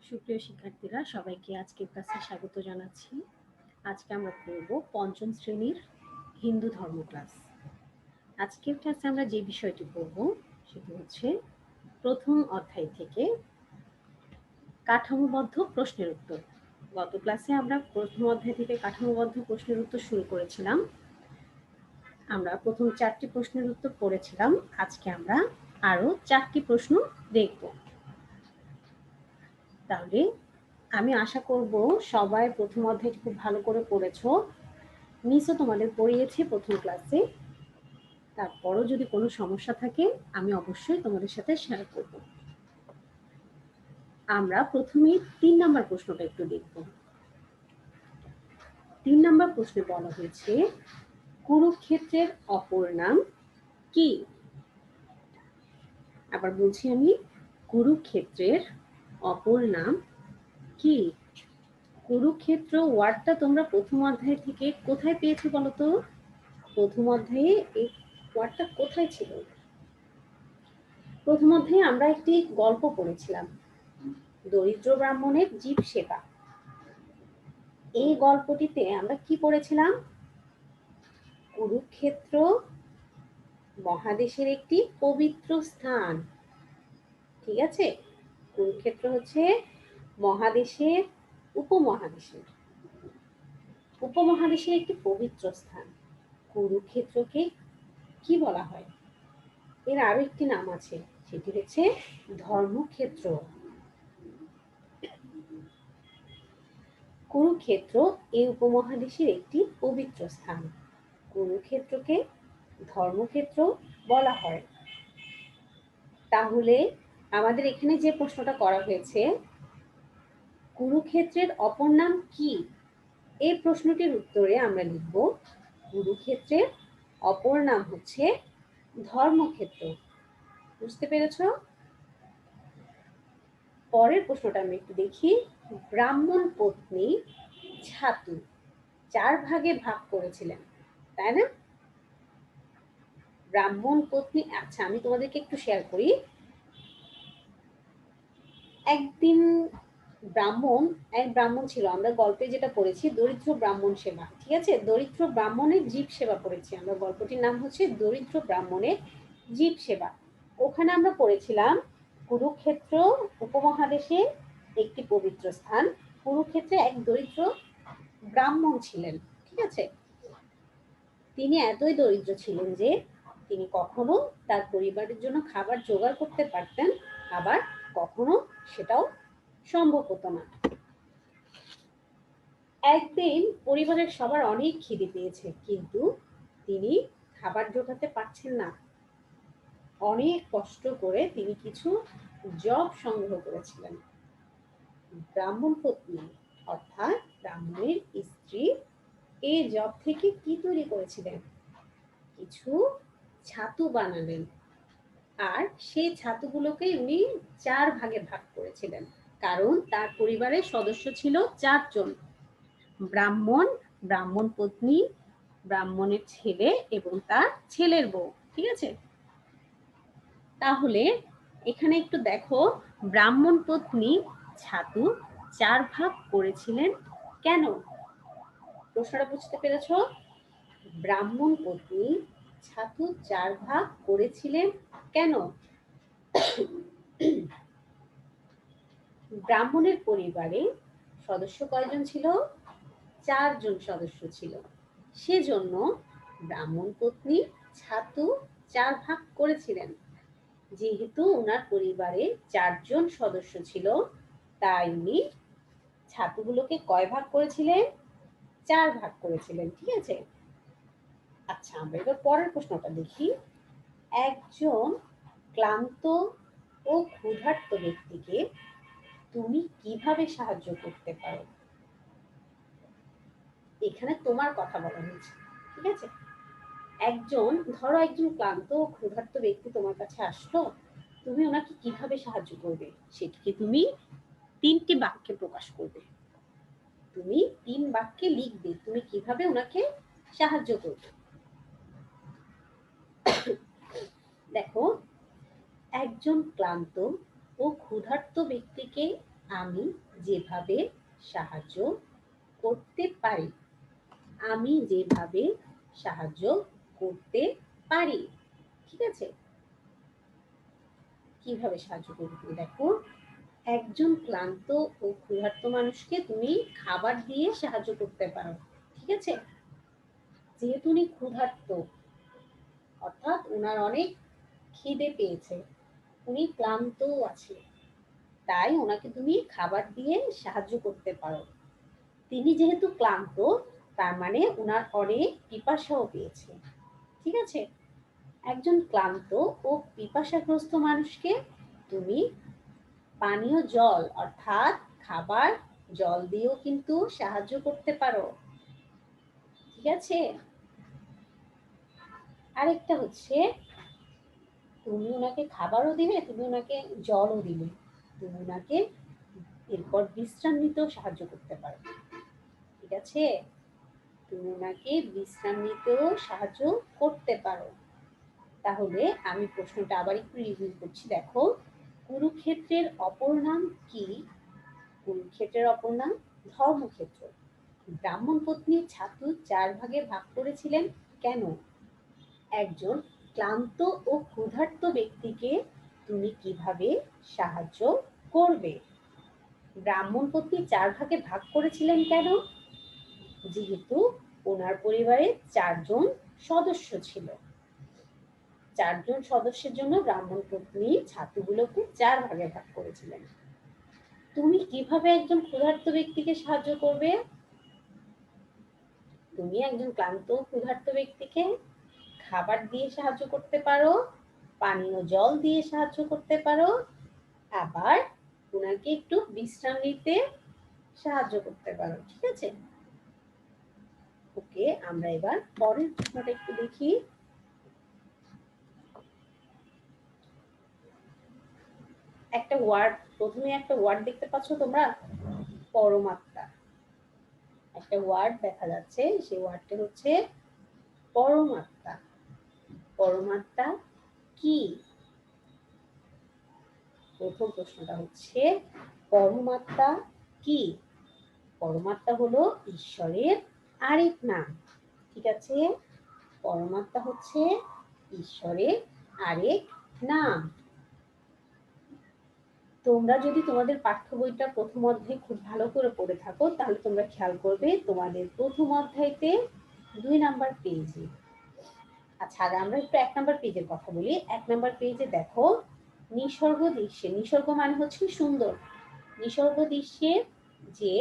সুপ্রিয় শিক্ষার্থীরা, সবাইকে আজকের ক্লাসে স্বাগত জানাচ্ছি। আজকে আমরা করব পঞ্চম শ্রেণীর হিন্দু ধর্ম ক্লাস। আজকের ক্লাসে আমরা যে বিষয়টি পড়ব সেটি হচ্ছে প্রথম অধ্যায় থেকে কাঠামোবদ্ধ প্রশ্নের উত্তর। গত ক্লাসে আমরা প্রথম অধ্যায় থেকে কাঠামোবদ্ধ প্রশ্নের উত্তর শুরু করেছিলাম। আমরা প্রথম 4টি প্রশ্নের উত্তর পড়েছিলাম। আজকে আমরা আরো 4টি প্রশ্ন দেখব। তাহলে আমি আশা করব সবাই প্রথম অধ্যায়টি খুব ভালো করে পড়েছো। মিসও তোমাদের পড়িয়েছি প্রথম ক্লাসে। তারপরও যদি কোনো সমস্যা থাকে আমি অবশ্যই তোমাদের সাথে শেয়ার করব। আমরা প্রথমে 3 নাম্বার প্রশ্নটা একটু দেখব। 3 নাম্বার প্রশ্নে বলা হয়েছে কুরুক্ষেত্রের অপর নাম কি? আবার বলছি আমি, কুরুক্ষেত্রের অপর নাম কি? কুরুক্ষেত্র ওয়ার্ডটা তোমরা প্রথম অধ্যায় থেকে কোথায় পেয়েছো বলো তো? প্রথম অধ্যায়ে এই ওয়ার্ডটা কোথায় ছিল? প্রথম অধ্যায়ে আমরা একটি গল্প পড়েছিলাম, দরিদ্র ব্রাহ্মণের জীব সেবা। এই গল্পটিতে আমরা কি পড়েছিলাম? কুরুক্ষেত্র মহাদেশের একটি পবিত্র স্থান। ঠিক আছে, কুরুক্ষেত্র হচ্ছে মহাদেশের উপমহাদেশের একটি পবিত্র স্থান। কুরুক্ষেত্রকে কি বলা হয়? এর আরো একটি নাম আছে, সেটি হচ্ছে ধর্মক্ষেত্র। কুরুক্ষেত্র এই উপমহাদেশের একটি পবিত্র স্থান। কুরুক্ষেত্রকে ধর্মক্ষেত্র বলা হয়। তাহলে আমাদের এখানে যে প্রশ্নটা করা হয়েছে, কুরুক্ষেত্রের অপর নাম কি? এই প্রশ্নটির উত্তরে আমরা লিখব কুরুক্ষেত্রের অপর নাম হচ্ছে ধর্মক্ষেত্র। বুঝতে পেরেছো? পরের প্রশ্নটা আমরা একটু দেখি। ব্রাহ্মণ পত্নী ছাতু 4 ভাগে ভাগ করেছিলেন, তাই না? ব্রাহ্মণ পত্নী, আচ্ছা আমি তোমাদেরকে একটু শেয়ার করি। একদিন এক ব্রাহ্মণ ছিল, আমরা গল্পে যেটা পড়েছি দরিদ্র ব্রাহ্মণ সেবা। ঠিক আছে, দরিদ্র ব্রাহ্মণের জীব সেবা পড়েছি আমরা। গল্পটির নাম হচ্ছে দরিদ্র ব্রাহ্মণের জীব সেবা। ওখানে আমরা পড়েছিলাম কুরুক্ষেত্র উপমহাদেশে একটি পবিত্র স্থান। কুরুক্ষেত্রে এক দরিদ্র ব্রাহ্মণ ছিলেন। ঠিক আছে, তিনি এতই দরিদ্র ছিলেন যে তিনি কখনো তার পরিবারের জন্য খাবার জোগাড় করতে পারতেন, আবার কখনো সেটাও সম্ভব হতো না। একদিন পরিবারের সবার অনেক খিদে পেয়েছে, কিন্তু তিনি খাবার জোগাতে পারছেন না। অনেক কষ্ট করে তিনি কিছু জব সংগ্রহ করেছিলেন। ব্রাহ্মণ পত্নী অর্থাৎ ব্রাহ্মণের স্ত্রী এই জব থেকে কি তৈরি করেছিলেন? কিছু ছাতু বানালেন, আর সেই ছাতুগুলোকে উনি 4 ভাগে ভাগ করেছিলেন, কারণ তার পরিবারের সদস্য ছিল 4 জন, ব্রাহ্মণ, ব্রাহ্মণ পত্নী, ব্রাহ্মণের ছেলে এবং তার ছেলের বউ। ঠিক আছে, তাহলে এখানে একটু দেখো, ব্রাহ্মণ পত্নী ছাতু 4 ভাগ করেছিলেন কেন? প্রশ্নটা বুঝতে পেরেছো? ব্রাহ্মণ পত্নী ছাতু 4 ভাগ করেছিলেন কেন? ব্রাহ্মণের পরিবারে সদস্য কয়জন ছিল? 4 জন সদস্য ছিল। সেজন্য ব্রাহ্মণ পত্নী ছাতু 4 ভাগ করেছিলেন। যেহেতু ওনার পরিবারে 4 জন সদস্য ছিল, তাই উনি ছাতুগুলোকে কয় ভাগ করেছিলেন? 4 ভাগ করেছিলেন। ঠিক আছে, আচ্ছা আমরা এবার পরের প্রশ্নটা দেখি। একজন ক্লান্ত ও ক্ষুধার্ত ব্যক্তিকে তুমি কিভাবে সাহায্য করতে পারো? এখানে তোমার কথা বলা হয়েছে। ঠিক আছে, ধরো একজন ক্লান্ত ও ক্ষুধার্ত ব্যক্তি তোমার কাছে আসলো, তুমি ওনাকে কিভাবে সাহায্য করবে সেটিকে তুমি 3টি বাক্যে প্রকাশ করবে। তুমি 3 বাক্যে লিখবে তুমি কিভাবে ওনাকে সাহায্য করবে। দেখো, একজন ক্লান্ত ও ক্ষুধার্ত ব্যক্তিকে আমি যেভাবে সাহায্য করতে পারি। আমি যেভাবে সাহায্য করতে পারি। ঠিক আছে? কিভাবে সাহায্য করবে তুমি দেখো, একজন ক্লান্ত ও ক্ষুধার্ত মানুষকে তুমি খাবার দিয়ে সাহায্য করতে পারো। ঠিক আছে? যেহেতু উনি ক্ষুধার্ত, অর্থাৎ উনার অনেক খিদে পেয়েছে, উনি ক্লান্তও আছে, তাই ওনাকে তুমি খাবার দিয়ে সাহায্য করতে পারো। তিনি যেহেতু ক্লান্ত, তার মানে উনার অনেক পিপাসাও পেয়েছে। ঠিক আছে? একজন ক্লান্ত ও পিপাসাগ্রস্ত মানুষকে তুমি পানীয় জল অর্থাৎ খাবার, জল দিয়েও কিন্তু সাহায্য করতে পারো। ঠিক আছে? আরেকটা হচ্ছে, তুমি ওনাকে খাবারও দিলে, তুমি ওনাকে জলও দিলে, তুমি ওনাকে এরপর বিশ্রাম নিতেও সাহায্য করতে পারো। ঠিক আছে? তুমি ওনাকে বিশ্রাম নিতেও সাহায্য করতে পারো। তাহলে আমি প্রশ্নটা আবার একটু রিভিউ করছি, দেখো। কুরুক্ষেত্রের অপর নাম কি? কুরুক্ষেত্রের অপর নাম ধর্মক্ষেত্র। ব্রাহ্মণ পত্নী ছাতু 4 ভাগে ভাগ করেছিলেন কেন? একজন ক্লান্ত ও ক্ষুধার্ত ব্যক্তিকে তুমি কিভাবে সাহায্য করবে? ব্রাহ্মণ পত্নী 4 ভাগে ভাগ করেছিলেন কেন? যেহেতু ওনার পরিবারে 4 জন সদস্য ছিল। 4 জন সদস্যের জন্য ব্রাহ্মণ পত্নী ছাতুগুলোকে 4 ভাগে ভাগ করেছিলেন। তুমি কিভাবে একজন ক্ষুধার্ত ব্যক্তিকে সাহায্য করবে? তুমি একজন ক্লান্ত ক্ষুধার্ত ব্যক্তিকে খাবার দিয়ে সাহায্য করতে পারো, পানীয় জল দিয়ে সাহায্য করতে পারো, আবার ওনাকে একটু বিশ্রাম নিতে সাহায্য করতে পারো। ঠিক আছে? ওকে, আমরা এবার পরের প্রশ্নটা একটু দেখি। একটা ওয়ার্ড, প্রথমে একটা ওয়ার্ড দেখতে পাচ্ছ তোমরা, পরমাত্মা। একটা ওয়ার্ড দেখা যাচ্ছে, সেই ওয়ার্ডটা হচ্ছে পরমাত্মা। পরমাত্মা কি? প্রথম প্রশ্নটা হচ্ছে, পরমাত্মা কি? পরমাত্মা হলো ঈশ্বরের আরেক নাম। ঠিক আছে? পরমাত্মা হচ্ছে ঈশ্বরের আরেক নাম। তোমরা যদি তোমাদের পাঠ্য বইটা প্রথম অধ্যায় খুব ভালো করে পড়ে থাকো, তাহলে তোমরা খেয়াল করবে তোমাদের প্রথম অধ্যায়তে 2 নাম্বার পেজে, আচ্ছা আগে আমরা একটু 1 নাম্বার পেজের কথা বলি। 1 নাম্বার পেজে দেখো, নিসর্গ দৃশ্যে, নিসর্গ মানে হচ্ছে সুন্দর, নিসর্গ দৃশ্যের যে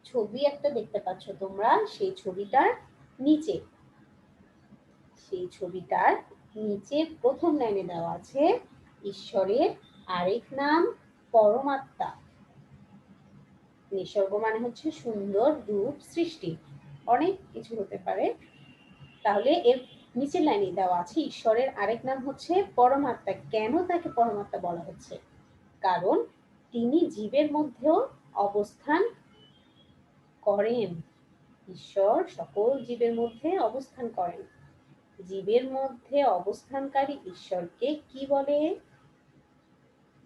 ছবি একটা দেখতে পাচ্ছ তোমরা, সেই ছবিটার নিচে, সেই ছবিটার নিচে প্রথম লাইনে দেওয়া আছে ঈশ্বরের আরেক নাম পরমাত্মা। নিসর্গ মানে হচ্ছে সুন্দর রূপ, সৃষ্টি, অনেক কিছু হতে পারে। তাহলে এর নিচের লাইনে দেওয়া আছে ঈশ্বরের আরেক নাম হচ্ছে পরমাত্মা। কেন তাকে পরমাত্মা বলা হচ্ছে? কারণ তিনি জীবের মধ্যেও অবস্থান করেন। ঈশ্বর সকল জীবের মধ্যে অবস্থান করেন। জীবের মধ্যে অবস্থানকারী ঈশ্বরকে কি বলে?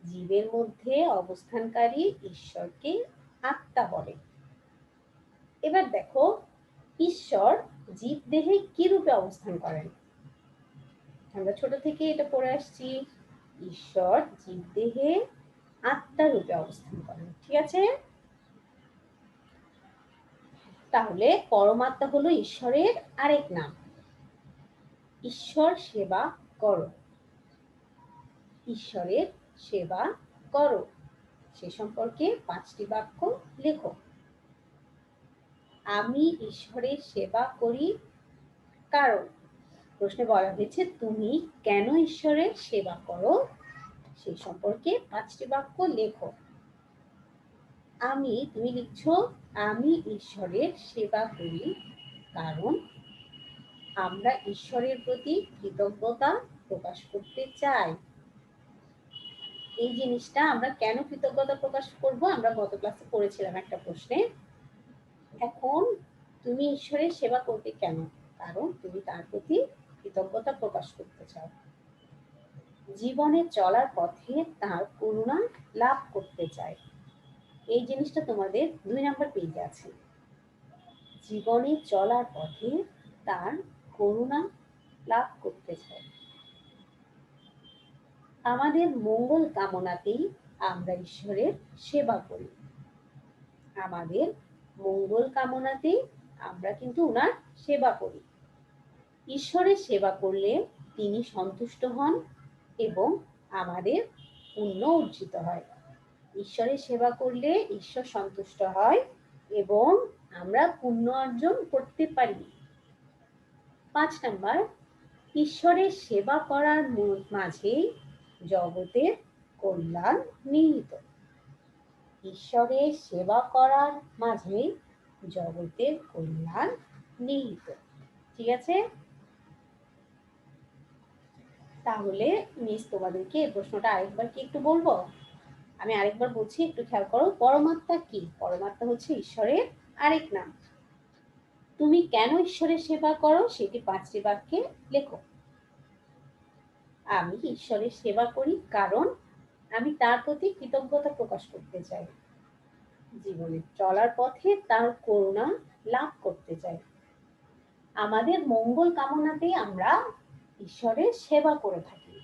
জীবের মধ্যে অবস্থানকারী ঈশ্বরকে আত্মা বলে। এবার দেখো, ঈশ্বর জীব দেহে কি রূপে অবস্থান করেন? আমরা ছোট থেকে এটা পড়ে আসছি, ঈশ্বর জীব দেহে আত্মা রূপে অবস্থান করেন। ঠিক আছে? তাহলে পরমাত্মা হলো ঈশ্বরের আরেক নাম। ঈশ্বর সেবা করো। ঈশ্বরের সেবা করো, সে সম্পর্কে 5টি বাক্য লেখো। আমি ঈশ্বরের সেবা করি কারণ, প্রশ্নে বলা হয়েছে তুমি কেন ঈশ্বরের সেবা করো, সেই সম্পর্কে 5টি বাক্য লেখো। তুমি লিখছো, আমি ঈশ্বরের সেবা করি কারণ আমরা ঈশ্বরের প্রতি কৃতজ্ঞতা প্রকাশ করতে চাই। এই জিনিসটা আমরা কেন কৃতজ্ঞতা প্রকাশ করব, আমরা গত ক্লাসে পড়েছিলাম একটা প্রশ্নে। এখন তুমি ঈশ্বরের সেবা করবে কেন? কারণ তুমি তার প্রতি কৃতজ্ঞতা প্রকাশ করতে চাও। জীবনে চলার পথে তার করুণা লাভ করতে চাই। এই জিনিসটা তোমাদের 2 নাম্বার পেজে আছে। জীবনে চলার পথে তার করুণা লাভ করতে চায়। আমাদের মঙ্গল কামনাতেই আমরা ঈশ্বরের সেবা করি। আমাদের মঙ্গল কামনাতেই আমরা কিন্তু ওনার সেবা করি। ঈশ্বরের সেবা করলে তিনি সন্তুষ্ট হন এবং আমাদের পুণ্য অর্জিত হয়। ঈশ্বরের সেবা করলে ঈশ্বর সন্তুষ্ট হয় এবং আমরা পুণ্য অর্জন করতে পারি। 5 নাম্বার, ঈশ্বরের সেবা করার মাঝেই জগতের কল্যাণ নিহিত। ঈশ্বরের সেবা করার মাঝেই জগতের কল্যাণ নিহিত। ঠিক আছে? তাহলে মিস তোমাদেরকে এই প্রশ্নটা আরেকবার কি একটু বলবো? আমি আরেকবার বলছি, একটু খেয়াল করো। পরমাত্মা কি? পরমাত্মা হচ্ছে ঈশ্বরের আরেক নাম। তুমি কেন ঈশ্বরের সেবা করো সেটি 5টি বাক্যে লেখো। আমি ঈশ্বরের সেবা করি কারণ আমি তার প্রতি কৃতজ্ঞতা প্রকাশ করতে চাই। জীবনে চলার পথে তার করুণা লাভ করতে চাই। আমাদের মঙ্গল কামনাতেই আমরা ঈশ্বরের সেবা করে থাকি।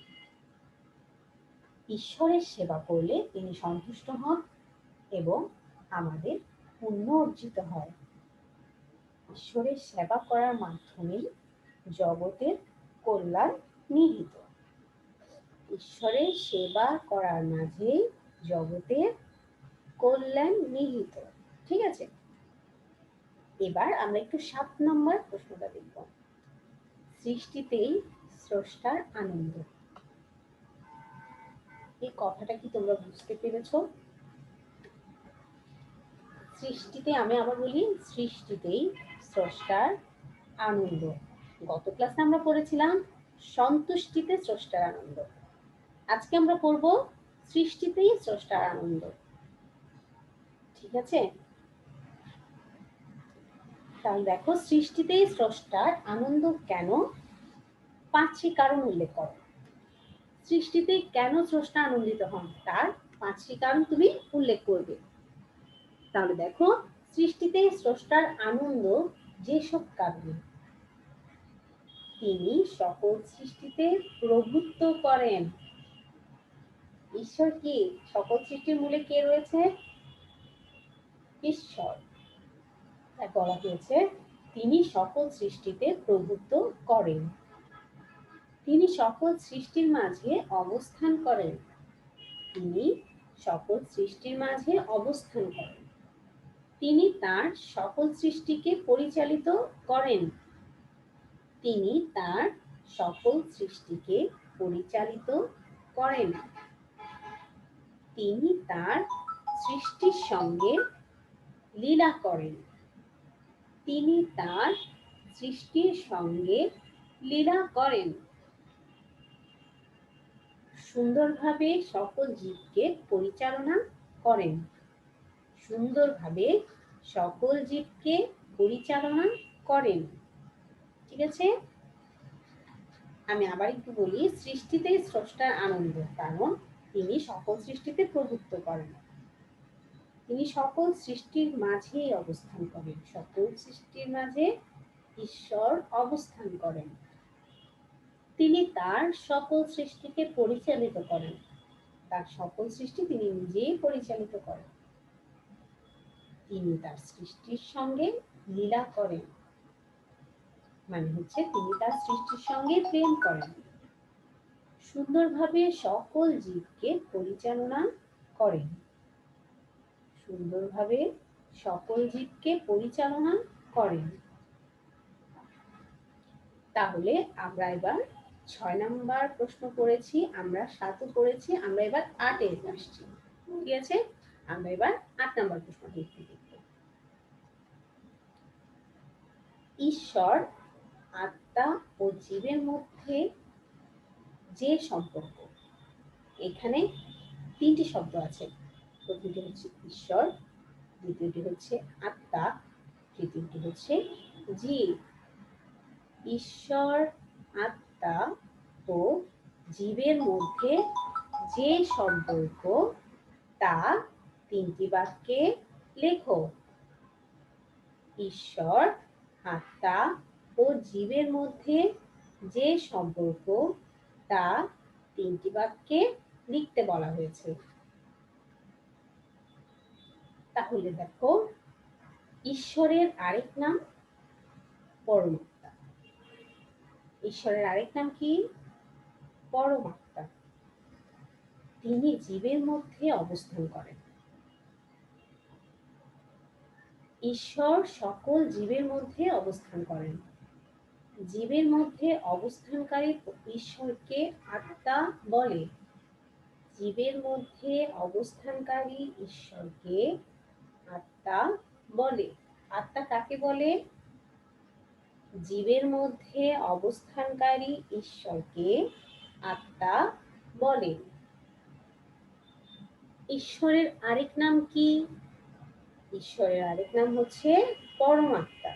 ঈশ্বরের সেবা করলে তিনি সন্তুষ্ট হন এবং আমাদের পুণ্য অর্জিত হয়। ঈশ্বরের সেবা করার মাধ্যমেই জগতের কল্যাণ নিহিত। ঈশ্বরের সেবা করার মাঝেই জগতের কল্যাণ নিহিত। ঠিক আছে? এবার আমরা একটু 7 নম্বর প্রশ্নটা দেখব। সৃষ্টিতেই স্রষ্টার আনন্দ। এই কথাটা কি তোমরা বুঝতে পেরেছো? সৃষ্টিতে, আমি আবার বলি, সৃষ্টিতেই স্রষ্টার আনন্দ। গত ক্লাসে আমরা পড়েছিলাম সন্তুষ্টিতে স্রষ্টার আনন্দ। আজকে আমরা পড়ব সৃষ্টিতেই স্রষ্টার আনন্দ। ঠিক আছে? তাহলে দেখো, সৃষ্টিতেই স্রষ্টার আনন্দ কেন? 5টি কারণ উল্লেখ করো। সৃষ্টিতে কেন স্রষ্টা আনন্দিত হন তার 5টি কারণ তুমি উল্লেখ করবে। তাহলে দেখো, সৃষ্টিতে স্রষ্টার আনন্দ যেসব কারণে: তিনি সকল সৃষ্টিতে প্রভুত্ব করেন। ঈশ্বর কি? সকল সৃষ্টির মূলে কে রয়েছে? ঈশ্বর। তাই বলা হয়েছে তিনি সকল সৃষ্টিতে প্রভুত্ব করেন। তিনি সকল সৃষ্টির মাঝে অবস্থান করেন। তিনি সকল সৃষ্টির মাঝে অবস্থান করেন। তিনি তার সকল সৃষ্টিকে পরিচালিত করেন। তিনি তার সকল সৃষ্টিকে পরিচালিত করেন। তিনি তার সৃষ্টির সঙ্গে লীলা করেন। তিনি তার সৃষ্টির সঙ্গে লীলা করেন। সুন্দরভাবে সকল জীবকে পরিচালনা করেন। সুন্দরভাবে সকল জীবকে পরিচালনা করেন। ঠিক আছে? আমি আবার একটু বলি, সৃষ্টিতে স্রষ্টার আনন্দ কারণ তিনি সকল সৃষ্টিতে প্রভুত্ব করেন। তিনি সকল সৃষ্টির মাঝেই অবস্থান করেন। সকল সৃষ্টির মাঝে ঈশ্বর অবস্থান করেন। তিনি তার সকল সৃষ্টিকে পরিচালিত করেন। তার সকল সৃষ্টি তিনি নিজেই পরিচালিত করেন। তিনি তার সৃষ্টির সঙ্গে লীলা করেন, মানে হচ্ছে তিনি তার সৃষ্টির সঙ্গে প্রেম করেন। সুন্দরভাবে সকল জীবকে পরিচালনা করেন। সুন্দরভাবে সকল জীবকে পরিচালনা করেন। তাহলে আমরা এবার 6 নাম্বার প্রশ্ন করেছি, আমরা 7ও করেছি, আমরা এবার 8-এ আসছি। ঠিক আছে? আমরা এবার 8 নাম্বার প্রশ্ন দেখব। ঈশ্বর, আত্মা ও জীবের মধ্যে যে সম্পর্ক, এখানে 3টি শব্দ আছে। প্রথমটি হচ্ছে ঈশ্বর, দ্বিতীয়টি হচ্ছে আত্মা, তৃতীয়টি হচ্ছে জীব। ঈশ্বর, আত্মা ও জীবের মধ্যে যে সম্পর্ক, তা তিনটি বাক্যে লেখো। ঈশ্বর, আত্মা ও জীবের মধ্যে যে সম্পর্ক তা তিনটি বাক্যে লিখতে বলা হয়েছে। তাহলে দেখো, ঈশ্বরের আরেক নাম পরমাত্মা। ঈশ্বরের আরেক নাম কি? পরমাত্মা। তিনি জীবের মধ্যে অবস্থান করেন। ঈশ্বর সকল জীবের মধ্যে অবস্থান করেন। জীবের মধ্যে অবস্থানকারী ঈশ্বরকে আত্মা বলে। জীবের মধ্যে অবস্থানকারী ঈশ্বরকে আত্মা বলে। আত্মা কাকে বলে? জীবের মধ্যে অবস্থানকারী ঈশ্বরকে আত্মা বলে। ঈশ্বরের আরেক নাম কি? ঈশ্বরের আরেক নাম হচ্ছে পরমাত্মা।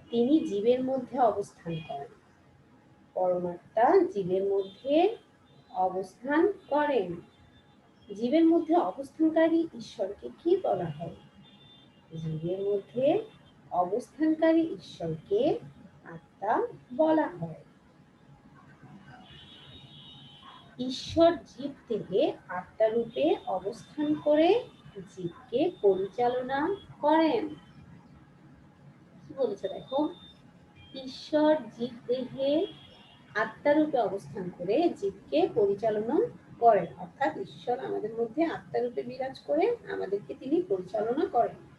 তিনি জীবের মধ্যে অবস্থান করেন। পরমাত্মা জীবের মধ্যে অবস্থান করেন। জীবের মধ্যে অবস্থানকারী ঈশ্বরকে কি বলা হয়? জীবের মধ্যে অবস্থানকারী ঈশ্বরকে আত্মা বলা হয়। ঈশ্বর জীব থেকে আত্মা রূপে অবস্থান করে জীবকে পরিচালনা করেন। কি বলেছে দেখো, ঈশ্বর জীব দেহে আত্মা রূপে অবস্থান করে জীবকে পরিচালনা করেন। অর্থাৎ ঈশ্বর আমাদের মধ্যে আত্মা রূপে বিরাজ করে আমাদেরকে তিনি পরিচালনা করেন।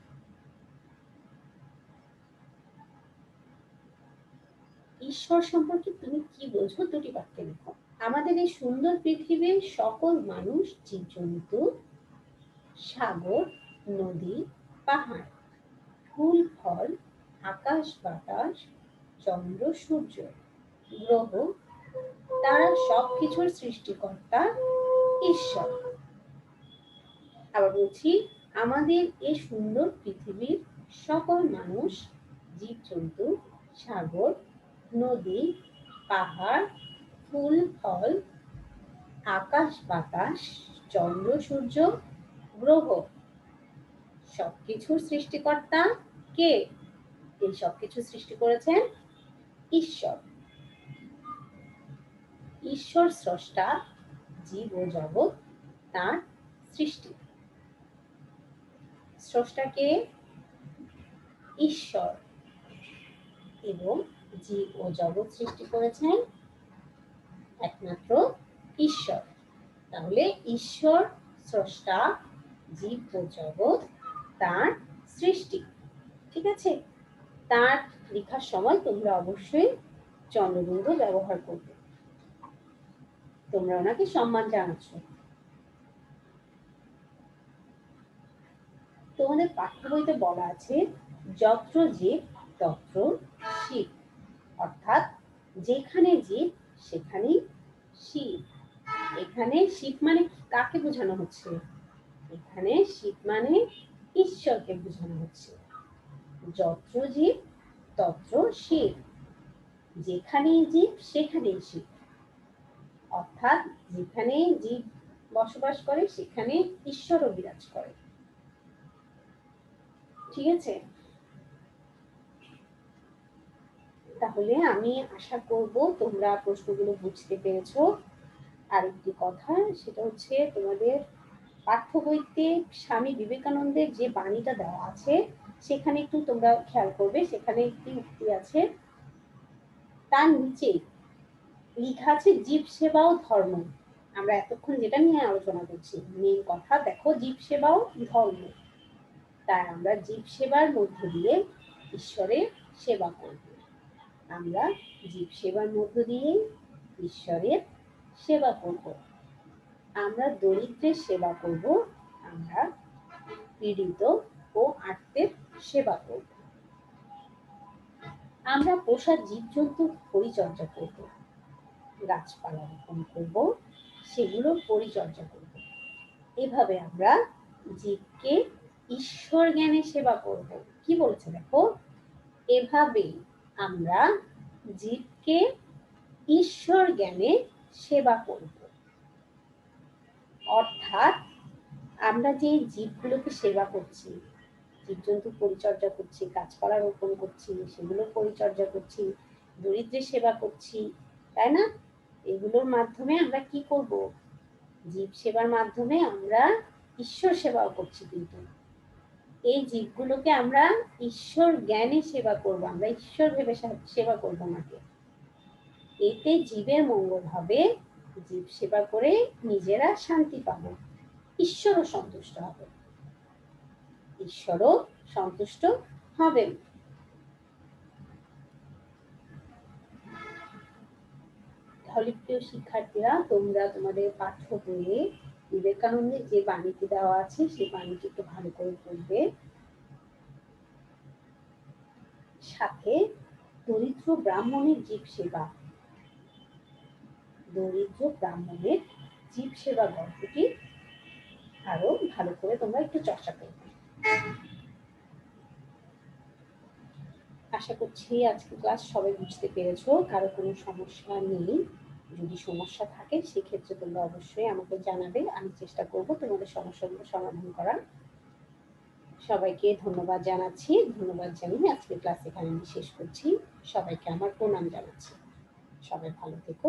ঈশ্বর সম্পর্কে তুমি কি বোঝো? দুটি বাক্যে লেখো। আমাদের এই সুন্দর পৃথিবীর সকল মানুষ, জীবজন্তু, সাগর, নদী, পাহাড়, ফুল ফল, আকাশ বাতাস, চন্দ্র সূর্য, গ্রহ, তারা সবকিছুর সৃষ্টিকর্তা ঈশ্বর। আবার বলছি, আমাদের এই সুন্দর পৃথিবীর সকল মানুষ, জীবজন্তু, সাগর, নদী, পাহাড়, ফুল ফল, আকাশ বাতাস, চন্দ্র সূর্য, গ্রহ, সবকিছুর সৃষ্টিকর্তা কে? এই সবকিছু সৃষ্টি করেছেন ঈশ্বর। ঈশ্বর স্রষ্টা, জীব ও জগৎ তার সৃষ্টি। স্রষ্টাকে ঈশ্বর এবং জীব ও জগৎ সৃষ্টি করেছেন একমাত্র ঈশ্বর। তাহলে ঈশ্বর স্রষ্টা, জীব ও জগৎ তার সৃষ্টি। ঠিক আছে? তার লেখার সময় তোমরা অবশ্যই চন্দ্রবিন্দু ব্যবহার করবে। তোমরা ওনাকে সম্মান জানাচ্ছ। তোমাদের পাঠ্য বইতে বলা আছে, যত্র জীব তত্র শিব। অর্থাৎ যেখানে জীব সেখানেই শিব। এখানে শিব মানে কাকে বোঝানো হচ্ছে? এখানে শিব মানে ঈশ্বরকে বোঝানো হচ্ছে। যত্র জীব তত্র শিব। যেখানেই জীব সেখানেই শিব। অর্থাৎ যেখানে জীব বসবাস করে সেখানে ঈশ্বরও বিরাজ করে। ঠিক আছে? তাহলে আমি আশা করব তোমরা প্রশ্নগুলো বুঝতে পেরেছো। আরেকটি কথা, সেটা হচ্ছে তোমাদের পাঠ্য বইতে স্বামী বিবেকানন্দের যে বাণীটা দেওয়া আছে সেখানে একটু তোমরা খেয়াল করবে। সেখানে একটি উক্তি আছে, তার নিচে লেখা আছে জীব সেবাও ধর্ম। আমরা এতক্ষণ যেটা নিয়ে আলোচনা করছি, মেন কথা দেখো, জীব সেবাও ধর্ম। তাই আমরা জীব সেবার মধ্য দিয়ে ঈশ্বরের সেবা করব। আমরা জীব সেবার মধ্য দিয়ে ঈশ্বরের সেবা করব। আমরা দরিদ্রের সেবা করব, আমরা পীড়িত ও আত্মের সেবা করব। আমরা পোষা জীবজন্তুর পরিচর্যা করব, গাছপালা রোপণ করব, সেগুলোর পরিচর্যা করব। এভাবে আমরা জীবকে ঈশ্বর জ্ঞানে সেবা করব। কি বলছে দেখো, এভাবে আমরা জীবকে ঈশ্বর জ্ঞানে সেবা করব। অর্থাৎ আমরা যে জীবগুলোকে সেবা করছি, জীবজন্তু পরিচর্যা করছি, গাছপালা রোপণ করছি, সেগুলো পরিচর্যা করছি, দরিদ্রের সেবা করছি, তাই না? এগুলোর মাধ্যমে আমরা কি করব? জীব সেবার মাধ্যমে আমরা ঈশ্বর সেবাও করছি। কিন্তু এই জীবগুলোকে আমরা ঈশ্বর জ্ঞানে সেবা করব, আমরা ঈশ্বর ভেবে সেবা করবো নাকি। এতে জীবের মঙ্গল হবে, জীব সেবা করে নিজেরা শান্তি পাবো, ঈশ্বরও সন্তুষ্ট হবে, ঈশ্বরও সন্তুষ্ট হবেন। তাহলে প্রিয় শিক্ষার্থীরা, তোমরা তোমাদের পাঠ্য বইয়ে বিবেকানন্দের যে বাণীটি দেওয়া আছে সেই বাণীটি একটু ভালো করে পড়বে, সাথে দরিদ্র ব্রাহ্মণের জীব সেবা, দরিদ্র ব্রাহ্মণের জীব সেবা গল্পটি আরো ভালো করে তোমরা একটু চর্চা করবে। আশা করছি আজকে ক্লাস সবাই বুঝতে পেরেছো, কারো কোনো সমস্যা নেই। যদি সমস্যা থাকে সেক্ষেত্রে তোমরা অবশ্যই আমাকে জানাবে, আমি চেষ্টা করব তোমাদের সমস্যাগুলো সমাধান করার। সবাইকে ধন্যবাদ জানাচ্ছি। ধন্যবাদ জানিয়ে আজকে ক্লাস এখানে আমি শেষ করছি। সবাইকে আমার প্রণাম জানাচ্ছি। সবাই ভালো থেকো।